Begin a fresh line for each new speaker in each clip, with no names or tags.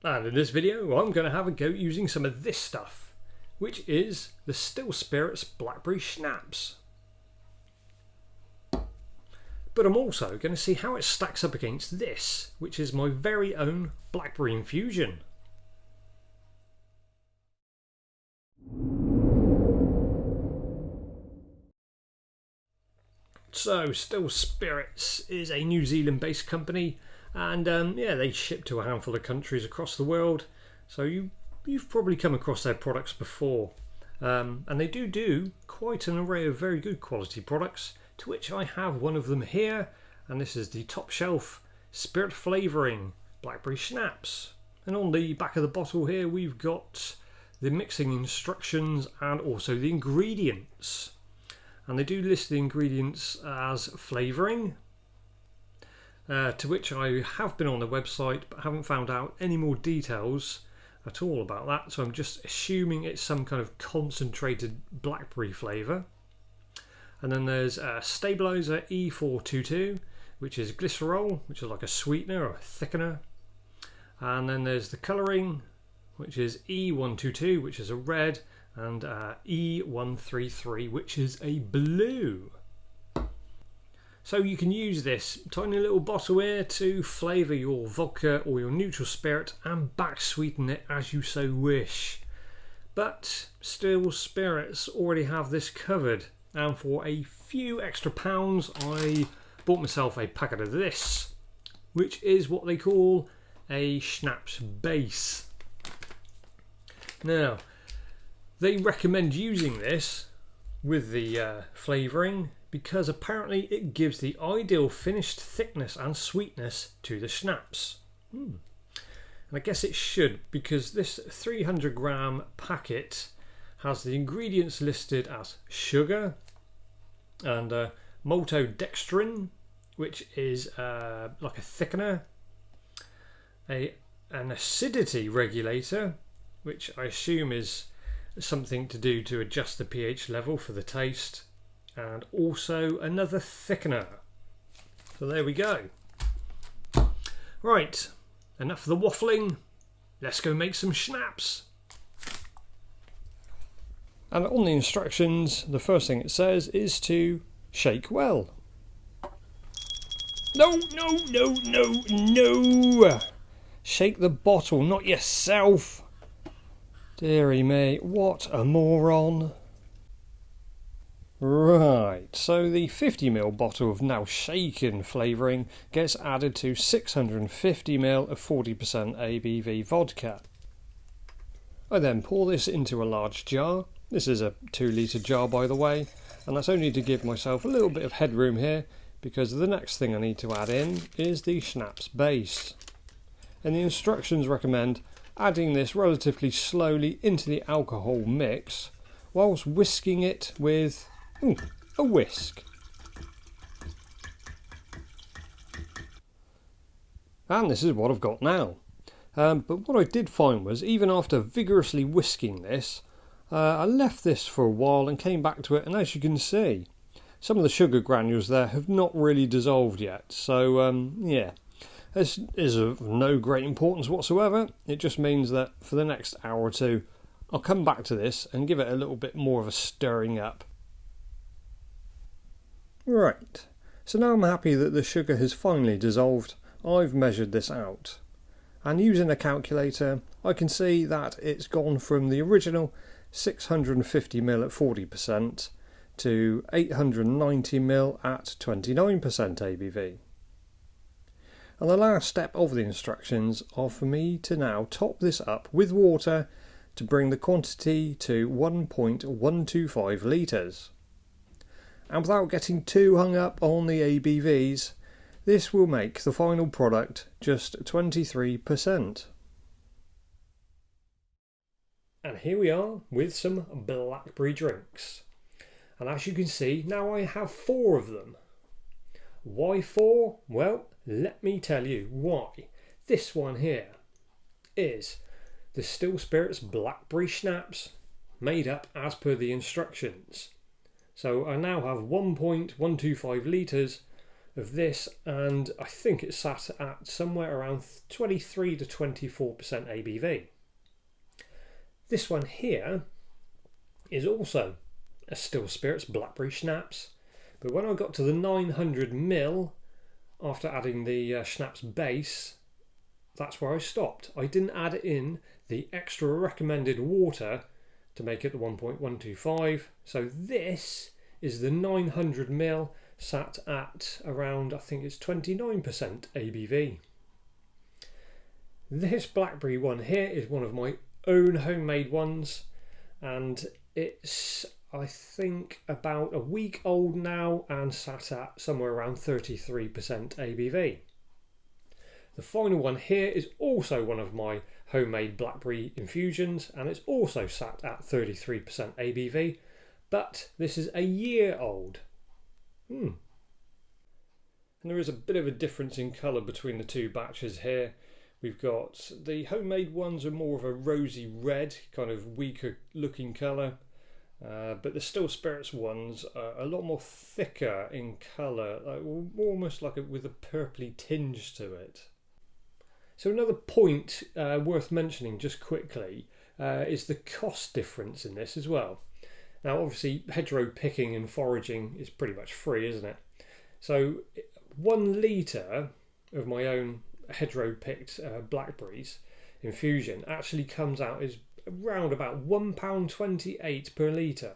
And in this video I'm going to have a go using some of this stuff, which is the Still Spirits Blackberry Schnapps. But I'm also going to see how it stacks up against this, which is my very own Blackberry Infusion. So Still Spirits is a New Zealand based company, and yeah, they ship to a handful of countries across the world, so you've probably come across their products before. And they do quite an array of very good quality products, to which I have one of them here, and this is the top shelf Spirit Flavouring Blackberry Schnapps. And on the back of the bottle here we've got the mixing instructions and also the ingredients. And they do list the ingredients as flavouring, to which I have been on the website but haven't found out any more details at all about that, so I'm just assuming it's some kind of concentrated blackberry flavour. And then there's a stabiliser E422, which is glycerol, which is like a sweetener or a thickener. And then there's the colouring, which is E122, which is a red, and E133, which is a blue. So you can use this tiny little bottle here to flavour your vodka or your neutral spirit and back sweeten it as you so wish. But Still Spirits already have this covered, and for a few extra pounds I bought myself a packet of this, which is what they call a Schnapps base. Now, they recommend using this with the flavouring because apparently it gives the ideal finished thickness and sweetness to the schnapps. And I guess it should, because this 300 gram packet has the ingredients listed as sugar and maltodextrin, which is like a thickener, an acidity regulator, which I assume is something to do to adjust the pH level for the taste, and also another thickener. So there we go. Right, enough of the waffling, let's go make some schnapps. And on the instructions, the first thing it says is to shake well. No! Shake the bottle, not yourself. Deary me, what a moron. Right, so the 50ml bottle of now shaken flavouring gets added to 650ml of 40% ABV vodka. I then pour this into a large jar. This is a 2 litre jar, by the way, and that's only to give myself a little bit of headroom here, because the next thing I need to add in is the Schnapps base. And the instructions recommend adding this relatively slowly into the alcohol mix whilst whisking it with a whisk. And this is what I've got now. But what I did find was, even after vigorously whisking this, I left this for a while and came back to it, and as you can see, some of the sugar granules there have not really dissolved yet. So yeah, this is of no great importance whatsoever. It just means that for the next hour or two I'll come back to this and give it a little bit more of a stirring up. Right, so now I'm happy that the sugar has finally dissolved. I've measured this out, and using a calculator I can see that it's gone from the original 650ml at 40% to 890ml at 29% ABV. And the last step of the instructions are for me to now top this up with water to bring the quantity to 1.125 litres. And without getting too hung up on the ABVs, this will make the final product just 23%. And here we are with some blackberry drinks. And as you can see, now I have 4 of them. Why 4? Well, let me tell you why. This one here is the Still Spirits Blackberry Schnapps, made up as per the instructions. So I now have 1.125 litres of this, and I think it's sat at somewhere around 23 to 24% ABV. This one here is also a still spirits Blackberry Schnapps, but when I got to the 900ml, after adding the Schnapps base, that's where I stopped. I didn't add in the extra recommended water to make it the 1.125. So this is the 900ml sat at around, I think it's 29% ABV. This Blackberry one here is one of my own homemade ones, and it's, I think, about a week old now and sat at somewhere around 33% ABV. The final one here is also one of my homemade Blackberry infusions, and it's also sat at 33% ABV, but this is a year old. And there is a bit of a difference in colour between the two batches here. We've got the homemade ones are more of a rosy red, kind of weaker looking colour, but the still spirits ones are a lot more thicker in colour, like almost like with a purpley tinge to it. So another point worth mentioning just quickly is the cost difference in this as well. Now obviously hedgerow picking and foraging is pretty much free, isn't it? So 1 litre of my own hedgerow picked blackberries infusion actually comes out as around about £1.28 per litre.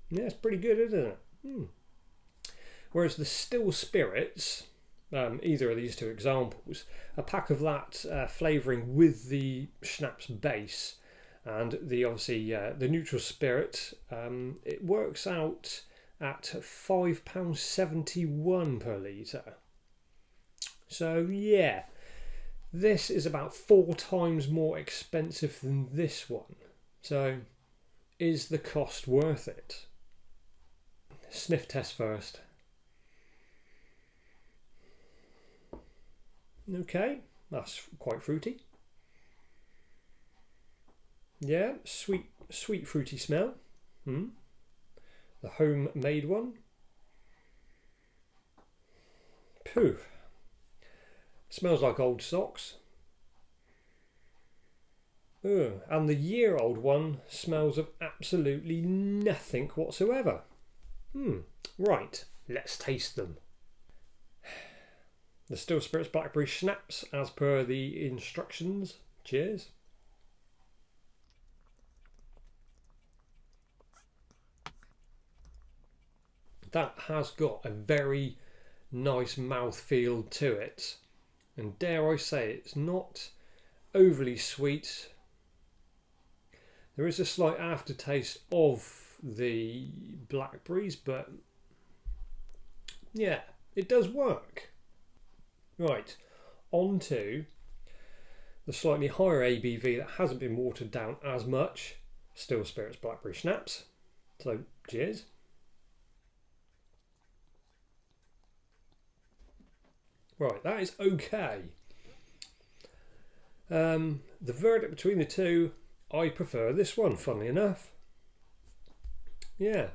Yeah, it's pretty good, isn't it? Whereas the still spirits, either of these two examples, a pack of that flavouring with the Schnapps base and the obviously the neutral spirit, it works out at £5.71 per litre. So yeah, this is about 4 times more expensive than this one. So is the cost worth it? Sniff test first. Okay, that's quite fruity. Yeah, sweet fruity smell. The homemade one. Pooh. Smells like old socks. Ugh. And the year-old one smells of absolutely nothing whatsoever. Right, let's taste them. The still spirits Blackberry Schnapps as per the instructions. Cheers. That has got a very nice mouthfeel to it, and dare I say it's not overly sweet. There is a slight aftertaste of the blackberries, but yeah, it does work. Right, on to the slightly higher ABV that hasn't been watered down as much, still spirits Blackberry Schnapps. So cheers. Right, that is okay. The verdict between the two, I prefer this one, funnily enough. Yeah,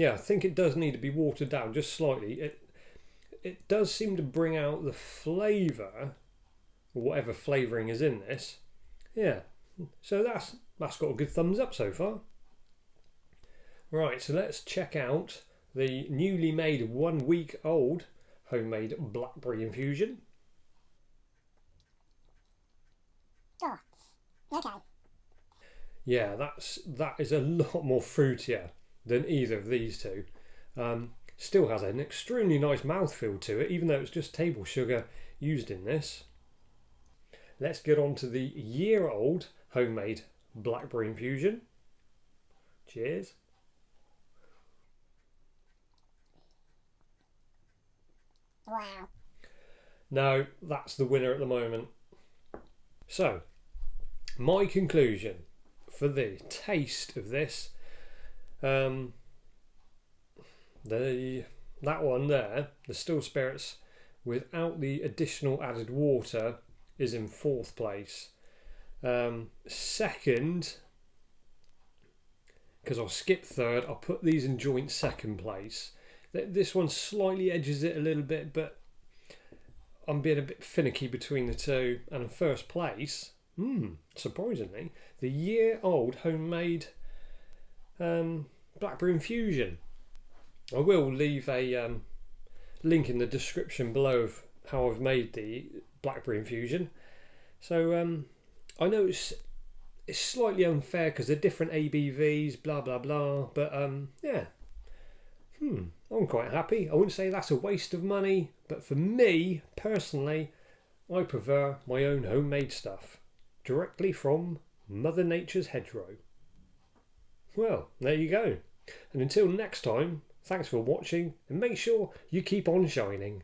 I think it does need to be watered down just slightly. It does seem to bring out the flavour, or whatever flavouring is in this. Yeah, so that's got a good thumbs up so far. Right, so let's check out the newly made 1 week old homemade Blackberry infusion.
Oh, okay.
Yeah, that is a lot more fruitier than either of these two. Still has an extremely nice mouthfeel to it, even though it's just table sugar used in this. Let's get on to the year-old homemade Blackberry infusion. Cheers.
Wow.
No, that's the winner at the moment. So, my conclusion for the taste of this, that one there, the still spirits without the additional added water, is in 4th place. Second, because I'll skip 3rd, I'll put these in joint 2nd place. This one slightly edges it a little bit, but I'm being a bit finicky between the two. And in first place, surprisingly, the year-old homemade Blackberry Infusion. I will leave a link in the description below of how I've made the Blackberry Infusion. So I know it's slightly unfair because they're different ABVs, blah blah blah, but yeah, I'm quite happy. I wouldn't say that's a waste of money, but for me personally, I prefer my own homemade stuff directly from Mother Nature's hedgerow. Well, there you go. And until next time, thanks for watching and make sure you keep on shining.